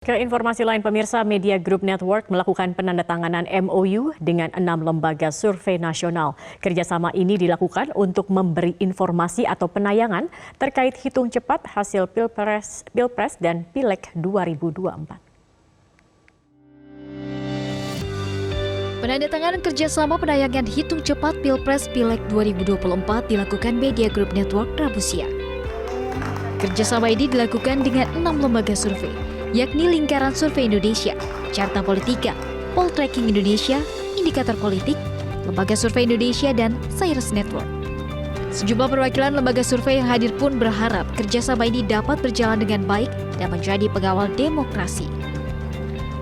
Ke informasi lain, pemirsa, Media Group Network melakukan penandatanganan MOU dengan 6 lembaga survei nasional. Kerjasama ini dilakukan untuk memberi informasi atau penayangan terkait hitung cepat hasil Pilpres dan Pileg 2024. Penandatanganan kerjasama penayangan hitung cepat Pilpres Pileg 2024 dilakukan Media Group Network Rabu siang. Kerjasama ini dilakukan dengan 6 lembaga survei, yakni Lingkaran Survei Indonesia, Carta Politika, Poltreking Indonesia, Indikator Politik, Lembaga Survei Indonesia, dan Cyrus Network. Sejumlah perwakilan lembaga survei yang hadir pun berharap kerjasama ini dapat berjalan dengan baik dan menjadi pengawal demokrasi.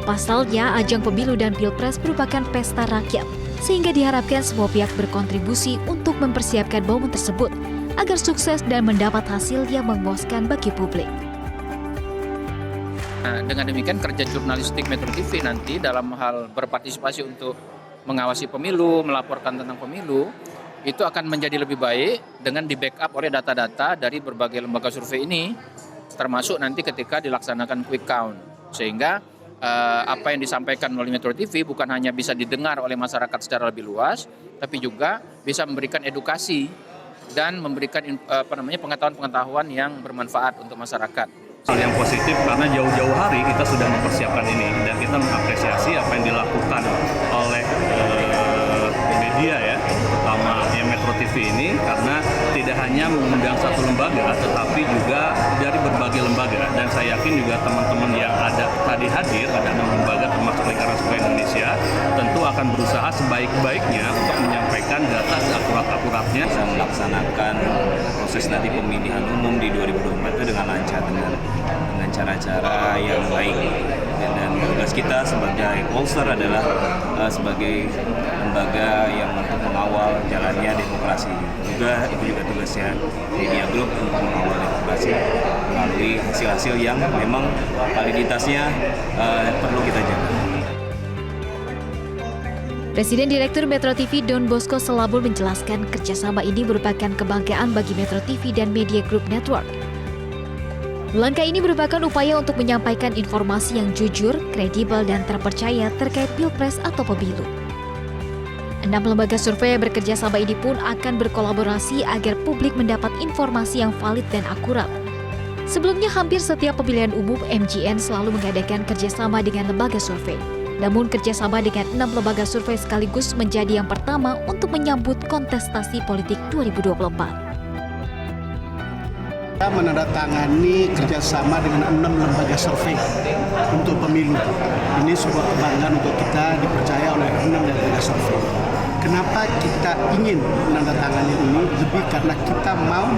Pasalnya, ajang pemilu dan pilpres merupakan pesta rakyat, sehingga diharapkan semua pihak berkontribusi untuk mempersiapkan momen tersebut agar sukses dan mendapat hasil yang memuaskan bagi publik. Dengan demikian kerja jurnalistik Metro TV nanti dalam hal berpartisipasi untuk mengawasi pemilu, melaporkan tentang pemilu, itu akan menjadi lebih baik dengan di-backup oleh data-data dari berbagai lembaga survei ini, termasuk nanti ketika dilaksanakan quick count. Sehingga apa yang disampaikan melalui Metro TV bukan hanya bisa didengar oleh masyarakat secara lebih luas, tapi juga bisa memberikan edukasi dan memberikan pengetahuan-pengetahuan yang bermanfaat untuk masyarakat. Hal yang positif karena jauh-jauh hari kita sudah mempersiapkan ini dan kita mengapresiasi apa yang dilakukan oleh media ya, terutama yang Metro TV ini, karena tidak hanya mengundang satu lembaga tetapi juga dari berbagai lembaga, dan saya yakin juga teman-teman yang ada tadi hadir, ada 6 lembaga termasuk Lingkaran Survei Indonesia, tentu akan berusaha sebaik-baiknya untuk menyampaikan data seakurat-akuratnya bisa melaksanakan proses nanti pemilihan umum di 2024 itu dengan lancar, dengan cara-cara yang baik. Dan tugas kita sebagai pollster adalah sebagai lembaga yang untuk mengawal jalannya demokrasi. Itu juga tugasnya Media Group untuk mengawal demokrasi melalui hasil-hasil yang memang validitasnya perlu kita jaga. Presiden Direktur Metro TV Don Bosco Selabul menjelaskan kerjasama ini merupakan kebanggaan bagi Metro TV dan Media Group Network. Langkah ini merupakan upaya untuk menyampaikan informasi yang jujur, kredibel, dan terpercaya terkait Pilpres atau pemilu. 6 lembaga survei yang bekerja sama ini pun akan berkolaborasi agar publik mendapat informasi yang valid dan akurat. Sebelumnya, hampir setiap pemilihan umum MGN selalu mengadakan kerjasama dengan lembaga survei. Namun kerjasama dengan 6 lembaga survei sekaligus menjadi yang pertama untuk menyambut kontestasi politik 2024. Kita menandatangani kerjasama dengan 6 lembaga survei untuk pemilu. Ini sebuah kebanggaan untuk kita dipercaya oleh 6 lembaga survei. Kenapa kita ingin menandatangani ini? Lebih karena kita mau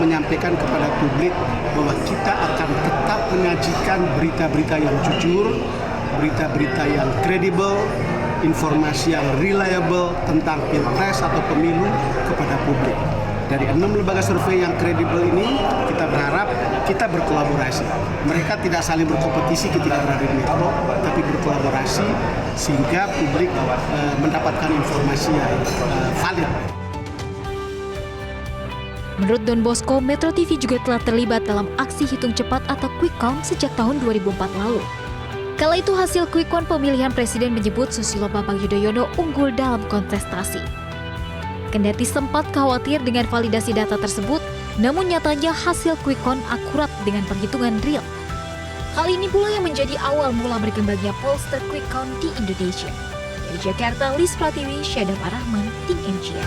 menyampaikan kepada publik bahwa kita akan tetap menyajikan berita-berita yang jujur, berita-berita yang kredibel, informasi yang reliable tentang pilpres atau pemilu kepada publik. Dari 6 lembaga survei yang kredibel ini, kita berharap kita berkolaborasi. Mereka tidak saling berkompetisi ketika berada di Metro, tapi berkolaborasi sehingga publik mendapatkan informasi yang valid. Menurut Don Bosco, Metro TV juga telah terlibat dalam aksi hitung cepat atau quick count sejak tahun 2004 lalu. Kala itu hasil quick count pemilihan presiden menyebut Susilo Bambang Yudhoyono unggul dalam kontestasi. Kendati sempat khawatir dengan validasi data tersebut, namun nyatanya hasil quick count akurat dengan perhitungan real. Hal ini pula yang menjadi awal mula berkembangnya pollster quick count di Indonesia. Dari Jakarta, Lis Pratiwi, Syedam Arahman, Tim MGN.